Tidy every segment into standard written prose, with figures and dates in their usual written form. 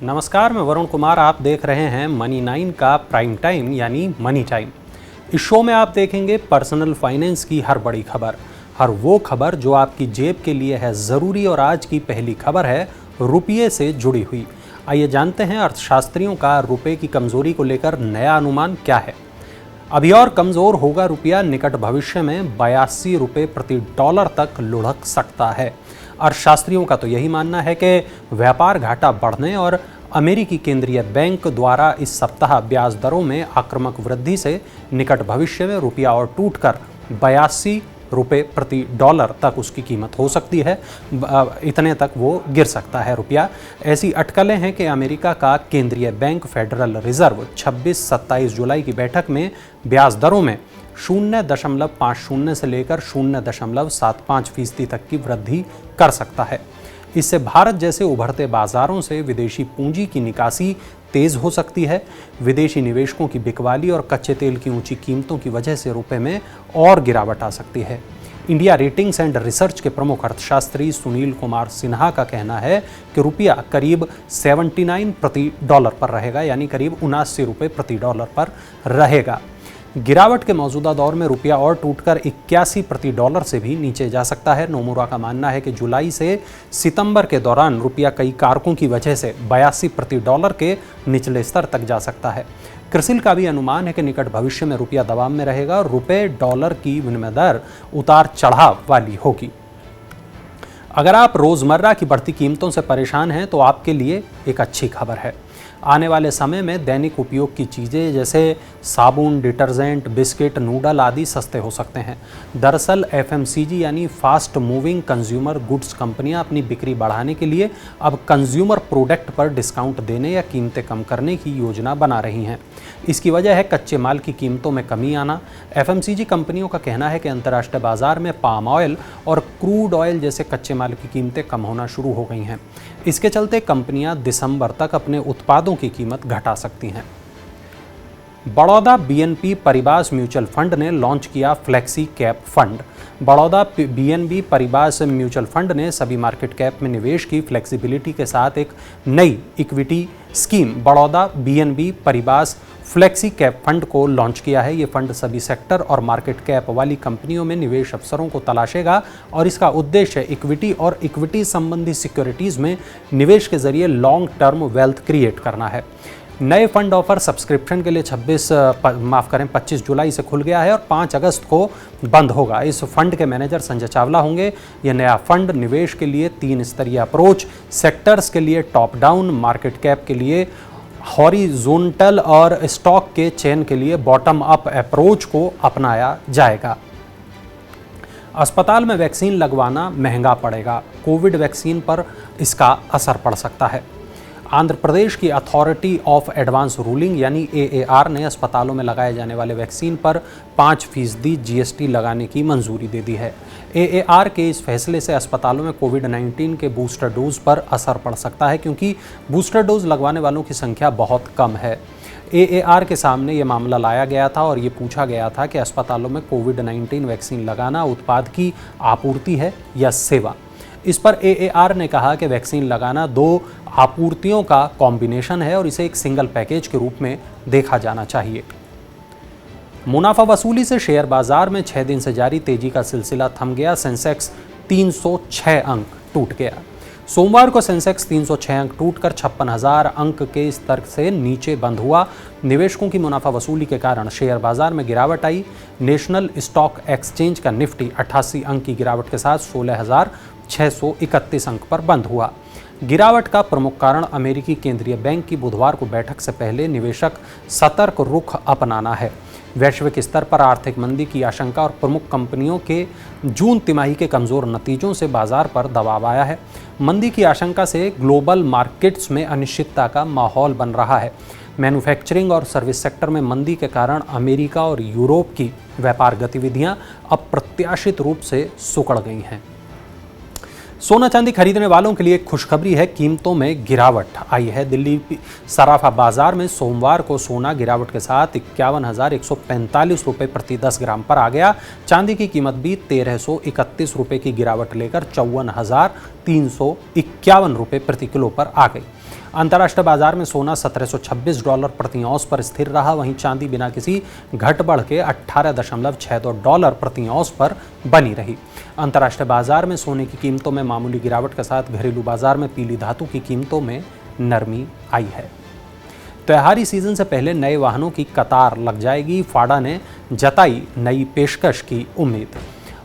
नमस्कार, मैं वरुण कुमार। आप देख रहे हैं मनी 9 का प्राइम टाइम यानी मनी टाइम। इस शो में आप देखेंगे पर्सनल फाइनेंस की हर बड़ी खबर, हर वो खबर जो आपकी जेब के लिए है ज़रूरी। और आज की पहली खबर है रुपये से जुड़ी हुई। आइए जानते हैं अर्थशास्त्रियों का रुपये की कमज़ोरी को लेकर नया अनुमान क्या है। अभी और कमज़ोर होगा रुपया, निकट भविष्य में 82 रुपये प्रति डॉलर तक लुढ़क सकता है। अर्थशास्त्रियों का तो यही मानना है कि व्यापार घाटा बढ़ने और अमेरिकी केंद्रीय बैंक द्वारा इस सप्ताह ब्याज दरों में आक्रामक वृद्धि से निकट भविष्य में रुपया और टूटकर 82 रुपये प्रति डॉलर तक उसकी कीमत हो सकती है। इतने तक वो गिर सकता है रुपया। ऐसी अटकलें हैं कि अमेरिका का केंद्रीय बैंक फेडरल रिजर्व 26-27 जुलाई की बैठक में ब्याज दरों में 0.50 से लेकर 0.75% तक की वृद्धि कर सकता है। इससे भारत जैसे उभरते बाजारों से विदेशी पूंजी की निकासी तेज हो सकती है। विदेशी निवेशकों की बिकवाली और कच्चे तेल की ऊंची कीमतों की वजह से रुपए में और गिरावट आ सकती है। इंडिया रेटिंग्स एंड रिसर्च के प्रमुख अर्थशास्त्री सुनील कुमार सिन्हा का कहना है कि रुपया करीब 79 प्रति डॉलर पर रहेगा, यानी करीब 79 रुपये प्रति डॉलर पर रहेगा। गिरावट के मौजूदा दौर में रुपया और टूटकर 81 प्रति डॉलर से भी नीचे जा सकता है। नोमुरा का मानना है कि जुलाई से सितंबर के दौरान रुपया कई कारकों की वजह से 82 प्रति डॉलर के निचले स्तर तक जा सकता है। क्रिसिल का भी अनुमान है कि निकट भविष्य में रुपया दबाव में रहेगा और रुपये डॉलर की विनिमय दर उतार चढ़ाव वाली होगी। अगर आप रोज़मर्रा की बढ़ती कीमतों से परेशान हैं तो आपके लिए एक अच्छी खबर है। आने वाले समय में दैनिक उपयोग की चीज़ें जैसे साबुन, डिटर्जेंट, बिस्किट, नूडल आदि सस्ते हो सकते हैं। दरअसल एफएमसीजी यानी फास्ट मूविंग कंज्यूमर गुड्स कंपनियां अपनी बिक्री बढ़ाने के लिए अब कंज्यूमर प्रोडक्ट पर डिस्काउंट देने या कीमतें कम करने की योजना बना रही हैं। इसकी वजह है कच्चे माल की कीमतों में कमी आना। एफएमसीजी कंपनियों का कहना है कि अंतर्राष्ट्रीय बाजार में पाम ऑयल और क्रूड ऑयल जैसे कच्चे माल की कीमतें कम होना शुरू हो गई हैं। इसके चलते कंपनियां दिसंबर तक अपने उत्पादों की कीमत घटा सकती हैं। Baroda BNB Paribas mutual fund ने लॉन्च किया flexi cap fund. Baroda BNB Paribas mutual fund ने सभी मार्केट कैप में निवेश की फ्लेक्सिबिलिटी के साथ एक नई equity scheme Baroda BNB Paribas flexi cap fund को लॉन्च किया है। ये फंड सभी सेक्टर और मार्केट कैप वाली कंपनियों में निवेश अवसरों को तलाशेगा और इसका उद्देश्य इक्विटी और इक्विटी संबंधी सिक्योरिटीज़ में निवेश के जरिए लॉन्ग टर्म वेल्थ क्रिएट करना है। नए फंड ऑफर सब्सक्रिप्शन के लिए 25 जुलाई से खुल गया है और 5 अगस्त को बंद होगा। इस फंड के मैनेजर संजय चावला होंगे। यह नया फंड निवेश के लिए 3 स्तरीय अप्रोच, सेक्टर्स के लिए टॉप डाउन, मार्केट कैप के लिए हॉरिजॉन्टल और स्टॉक के चेन के लिए बॉटम अप अप्रोच को अपनाया जाएगा। अस्पताल में वैक्सीन लगवाना महंगा पड़ेगा। कोविड वैक्सीन पर इसका असर पड़ सकता है। आंध्र प्रदेश की अथॉरिटी ऑफ एडवांस रूलिंग यानी एएआर ने अस्पतालों में लगाए जाने वाले वैक्सीन पर 5% जीएसटी लगाने की मंजूरी दे दी है। एएआर के इस फैसले से अस्पतालों में कोविड-19 के बूस्टर डोज पर असर पड़ सकता है, क्योंकि बूस्टर डोज लगवाने वालों की संख्या बहुत कम है। एएआर के सामने ये मामला लाया गया था और ये पूछा गया था कि अस्पतालों में कोविड-19 वैक्सीन लगाना उत्पाद की आपूर्ति है या सेवा। इस पर एएआर ने कहा कि वैक्सीन लगाना 2 आपूर्तियों का कॉम्बिनेशन है और इसे एक सिंगल पैकेज के रूप में देखा जाना चाहिए। मुनाफा वसूली से शेयर बाजार में 6 दिन से जारी तेजी का सिलसिला थम गया। सेंसेक्स 306 अंक टूट गया। सोमवार को सेंसेक्स 306 अंक टूटकर 56,000 अंक के स्तर से नीचे बंद हुआ। निवेशकों की मुनाफा वसूली के कारण शेयर बाजार में गिरावट आई। नेशनल स्टॉक एक्सचेंज का निफ्टी 88 अंक की गिरावट के साथ 16,631 अंक पर बंद हुआ। गिरावट का प्रमुख कारण अमेरिकी केंद्रीय बैंक की बुधवार को बैठक से पहले निवेशक सतर्क रुख अपनाना है। वैश्विक स्तर पर आर्थिक मंदी की आशंका और प्रमुख कंपनियों के जून तिमाही के कमज़ोर नतीजों से बाजार पर दबाव आया है। मंदी की आशंका से ग्लोबल मार्केट्स में अनिश्चितता का माहौल बन रहा है। मैन्युफैक्चरिंग और सर्विस सेक्टर में मंदी के कारण अमेरिका और यूरोप की व्यापार गतिविधियां अप्रत्याशित रूप से सिकुड़ गई हैं। सोना चांदी खरीदने वालों के लिए एक खुशखबरी है, कीमतों में गिरावट आई है। दिल्ली सराफा बाजार में सोमवार को सोना गिरावट के साथ 51,145 रुपये प्रति 10 ग्राम पर आ गया। चांदी की कीमत भी 1,331 रुपये की गिरावट लेकर 54,351 रुपये प्रति किलो पर आ गई। अंतर्राष्ट्रीय बाजार में सोना $1726 प्रति औंस पर स्थिर रहा। वहीं चांदी बिना किसी घट बढ़ के $18.62 प्रति औंस पर बनी रही। अंतर्राष्ट्रीय बाजार में सोने की कीमतों में मामूली गिरावट के साथ घरेलू बाजार में पीली धातु की कीमतों में नरमी आई है। त्योहारी सीजन से पहले नए वाहनों की कतार लग जाएगी, फाडा ने जताई नई पेशकश की उम्मीद।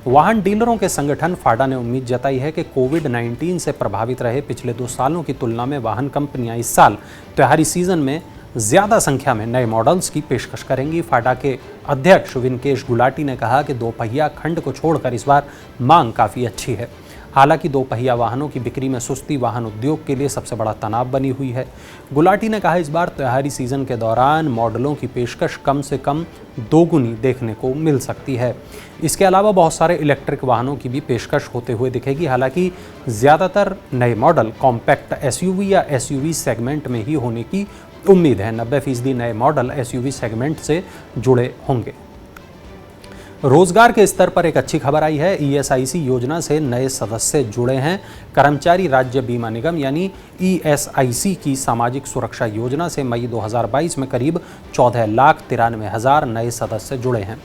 वाहन डीलरों के संगठन फाडा ने उम्मीद जताई है कि कोविड-19 से प्रभावित रहे पिछले 2 सालों की तुलना में वाहन कंपनियां इस साल त्योहारी सीजन में ज़्यादा संख्या में नए मॉडल्स की पेशकश करेंगी। फाडा के अध्यक्ष विनकेश गुलाटी ने कहा कि 2 पहिया खंड को छोड़कर इस बार मांग काफ़ी अच्छी है। हालांकि 2 पहिया वाहनों की बिक्री में सुस्ती वाहन उद्योग के लिए सबसे बड़ा तनाव बनी हुई है। गुलाटी ने कहा इस बार त्योहारी सीजन के दौरान मॉडलों की पेशकश कम से कम दोगुनी देखने को मिल सकती है। इसके अलावा बहुत सारे इलेक्ट्रिक वाहनों की भी पेशकश होते हुए दिखेगी। हालांकि ज़्यादातर नए मॉडल कॉम्पैक्ट एसयूवी या एसयूवी सेगमेंट में ही होने की उम्मीद है। 90% नए मॉडल एसयूवी सेगमेंट से जुड़े होंगे। रोजगार के स्तर पर एक अच्छी खबर आई है। ईएसआईसी योजना से नए सदस्य जुड़े हैं। कर्मचारी राज्य बीमा निगम यानी ईएसआईसी की सामाजिक सुरक्षा योजना से मई 2022 में करीब 14,93,000 नए सदस्य जुड़े हैं।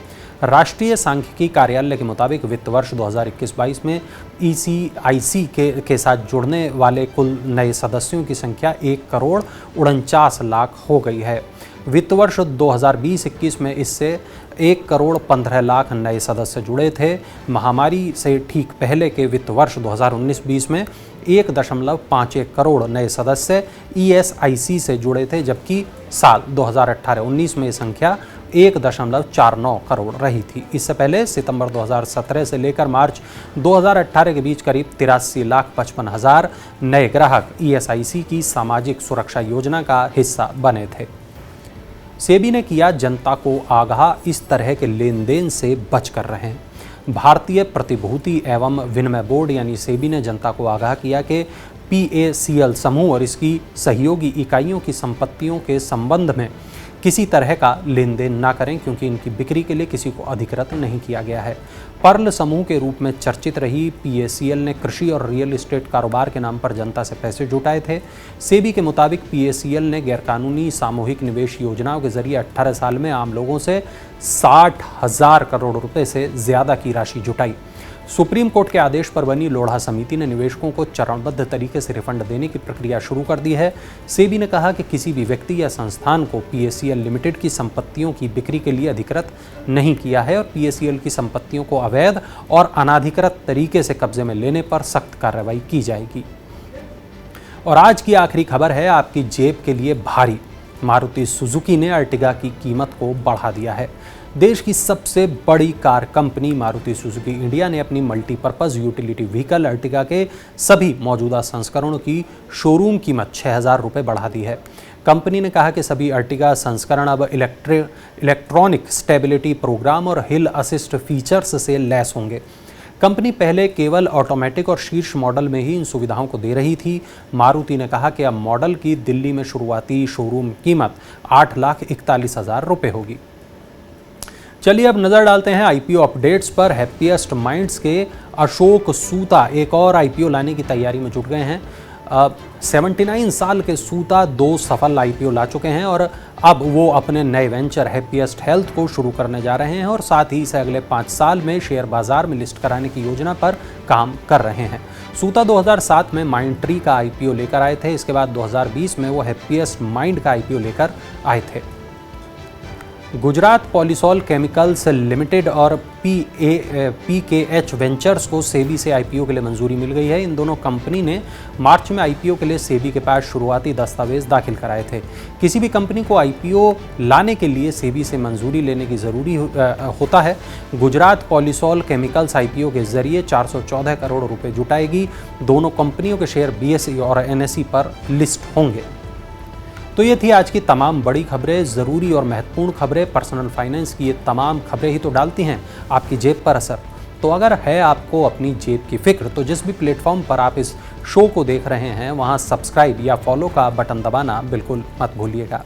राष्ट्रीय सांख्यिकी कार्यालय के मुताबिक वित्त वर्ष 2021-22 में ईसीआईसी के साथ जुड़ने वाले कुल नए सदस्यों की संख्या 1,49,00,000 हो गई है। वित्त वर्ष 2020-21 में इससे 1,15,00,000 नए सदस्य जुड़े थे। महामारी से ठीक पहले के वित्त वर्ष 2019-20 में 1.51 करोड़ नए सदस्य ईएसआईसी से जुड़े थे, जबकि साल 2018-19 में ये संख्या 1.49 करोड़ रही थी। इससे पहले सितंबर 2017 से लेकर मार्च 2018 के बीच करीब 83,55,000 नए ग्राहक ईएसआईसी की सामाजिक सुरक्षा योजना का हिस्सा बने थे। सेबी ने किया जनता को आगाह, इस तरह के लेन देन से बचकर रहें। भारतीय प्रतिभूति एवं विनिमय बोर्ड यानी सेबी ने जनता को आगाह किया कि पीएसीएल समूह और इसकी सहयोगी इकाइयों की संपत्तियों के संबंध में किसी तरह का लेन देन ना करें, क्योंकि इनकी बिक्री के लिए किसी को अधिकृत नहीं किया गया है। पर्ल समूह के रूप में चर्चित रही पीएसीएल ने कृषि और रियल एस्टेट कारोबार के नाम पर जनता से पैसे जुटाए थे। सेबी के मुताबिक पीएसीएल ने गैरकानूनी सामूहिक निवेश योजनाओं के जरिए 18 साल में आम लोगों से 60,000 करोड़ रुपए से ज़्यादा की राशि जुटाई। सुप्रीम कोर्ट के आदेश पर बनी लोढ़ा समिति ने निवेशकों को चरणबद्ध तरीके से रिफंड देने की प्रक्रिया शुरू कर दी है। सेबी ने कहा कि किसी भी व्यक्ति या संस्थान को पीएसीएल लिमिटेड की संपत्तियों की बिक्री के लिए अधिकृत नहीं किया है और पीएसीएल की संपत्तियों को अवैध और अनाधिकृत तरीके से कब्जे में लेने पर सख्त कार्रवाई की जाएगी। और आज की आखिरी खबर है आपकी जेब के लिए भारी। मारुति सुजुकी ने अर्टिगा की कीमत को बढ़ा दिया है। देश की सबसे बड़ी car company Maruti Suzuki India ने अपनी मल्टीपर्पज़ यूटिलिटी व्हीकल अर्टिगा के सभी मौजूदा संस्करणों की शोरूम कीमत 6,000 रुपये बढ़ा दी है। कंपनी ने कहा कि सभी अर्टिगा संस्करण अब इलेक्ट्रॉनिक स्टेबिलिटी प्रोग्राम और हिल असिस्ट फीचर्स से लैस होंगे। कंपनी पहले केवल ऑटोमेटिक और शीर्ष मॉडल में ही इन सुविधाओं को दे रही थी। मारुति ने कहा कि अब मॉडल की दिल्ली में शुरुआती शोरूम कीमत 8,41,000 रुपये होगी। चलिए अब नज़र डालते हैं आईपीओ अपडेट्स पर। हैप्पीएस्ट माइंड्स के अशोक सूता एक और आईपीओ लाने की तैयारी में जुट गए हैं। 79 साल के सूता 2 सफल आईपीओ ला चुके हैं और अब वो अपने नए वेंचर हैप्पीएस्ट हेल्थ को शुरू करने जा रहे हैं और साथ ही इसे अगले 5 साल में शेयर बाजार में लिस्ट कराने की योजना पर काम कर रहे हैं। सूता 2007 में माइंड ट्री का आईपीओ लेकर आए थे। इसके बाद 2020 में वो हैप्पीएस्ट माइंड का आईपीओ लेकर आए थे। गुजरात पॉलीसॉल केमिकल्स लिमिटेड और पीकेएच वेंचर्स को सेबी से आईपीओ के लिए मंजूरी मिल गई है। इन दोनों कंपनी ने मार्च में आईपीओ के लिए सेबी के पास शुरुआती दस्तावेज दाखिल कराए थे। किसी भी कंपनी को आईपीओ लाने के लिए सेबी से मंजूरी लेने की ज़रूरी होता है। गुजरात पॉलीसॉल केमिकल्स आईपीओ के जरिए 414 करोड़ रुपए जुटाएगी। दोनों कंपनियों के शेयर बीएसई और एनएसई पर लिस्ट होंगे। तो ये थी आज की तमाम बड़ी खबरें, ज़रूरी और महत्वपूर्ण खबरें। पर्सनल फाइनेंस की ये तमाम खबरें ही तो डालती हैं आपकी जेब पर असर। तो अगर है आपको अपनी जेब की फिक्र तो जिस भी प्लेटफॉर्म पर आप इस शो को देख रहे हैं वहाँ सब्सक्राइब या फॉलो का बटन दबाना बिल्कुल मत भूलिएगा।